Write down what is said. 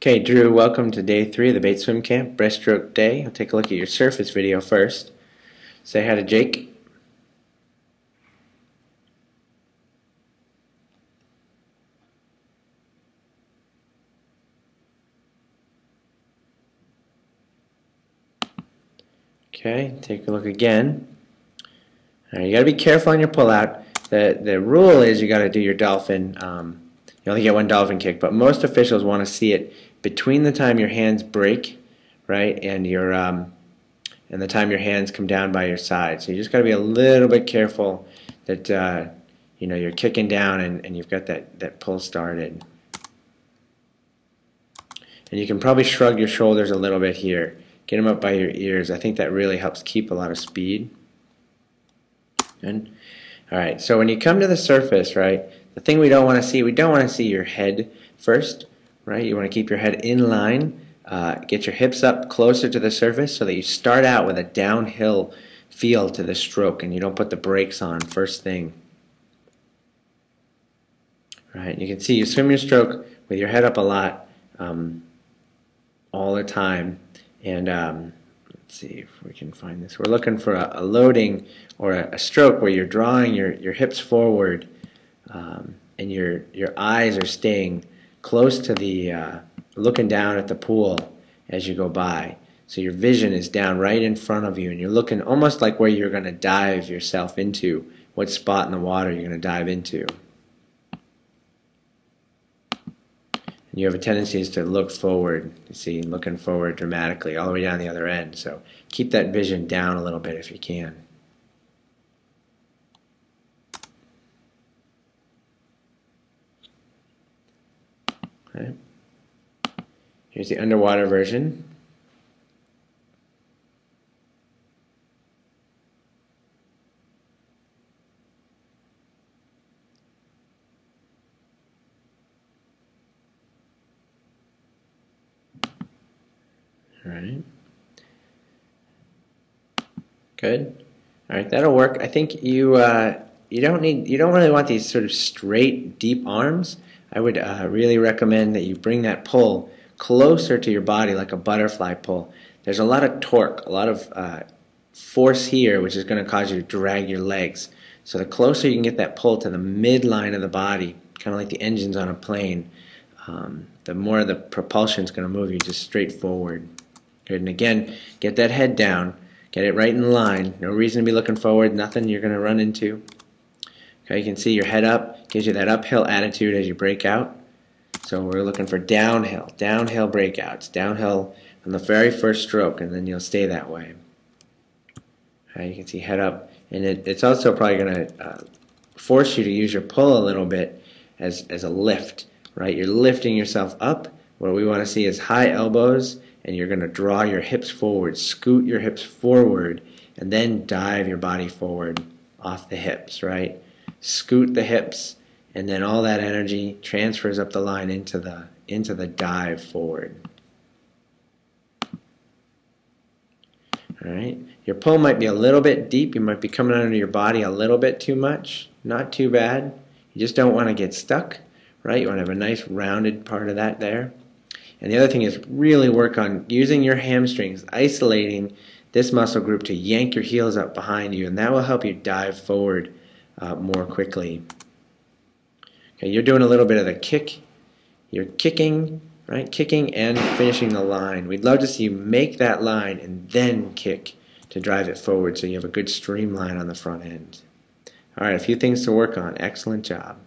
Okay, Drew, welcome to day 3 of the Bait Swim Camp, breaststroke day. I'll take a look at your surface video first. Say hi to Jake. Okay, take a look again. All right, you got to be careful on your pullout. The rule is you got to do your dolphin. You only get one dolphin kick, but most officials want to see it between the time your hands break, right, and the time your hands come down by your side. So you just got to be a little bit careful that you're kicking down and you've got that pull started. And you can probably shrug your shoulders a little bit here. Get them up by your ears. I think that really helps keep a lot of speed. Good. All right, so when you come to the surface, right, the thing we don't want to see your head first, right? You want to keep your head in line. Get your hips up closer to the surface so that you start out with a downhill feel to the stroke and you don't put the brakes on first thing. Right, you can see you swim your stroke with your head up a lot all the time. And let's see if we can find this. We're looking for a loading or a stroke where you're drawing your hips forward and your eyes are staying close to the looking down at the pool as you go by. So your vision is down right in front of you and you're looking almost like where you're going to dive yourself into, what spot in the water you're going to dive into. And you have a tendency to look forward, you see, looking forward dramatically all the way down the other end. So keep that vision down a little bit if you can. Okay. Here's the underwater version. All right. Good. All right, that'll work. I think you don't really want these sort of straight, deep arms. I would really recommend that you bring that pull closer to your body like a butterfly pull. There's a lot of torque, a lot of force here, which is going to cause you to drag your legs. So the closer you can get that pull to the midline of the body, kind of like the engines on a plane, the more the propulsion is going to move you just straight forward. Good. And again, get that head down. Get it right in line. No reason to be looking forward. Nothing you're going to run into. Okay, you can see your head up. Gives you that uphill attitude as you break out. So we're looking for downhill breakouts. Downhill on the very first stroke, and then you'll stay that way. Okay, you can see head up. And it's also probably going to force you to use your pull a little bit as a lift. Right? You're lifting yourself up. What we want to see is high elbows, and you're going to draw your hips forward, scoot your hips forward, and then dive your body forward off the hips, right? Scoot the hips, and then all that energy transfers up the line into the dive forward. All right. Your pull might be a little bit deep. You might be coming under your body a little bit too much. Not too bad. You just don't want to get stuck, right? You want to have a nice rounded part of that there. And the other thing is really work on using your hamstrings, isolating this muscle group to yank your heels up behind you, and that will help you dive forward more quickly. Okay, you're doing a little bit of the kick. You're kicking, right? Kicking and finishing the line. We'd love to see you make that line and then kick to drive it forward so you have a good streamline on the front end. All right, a few things to work on. Excellent job.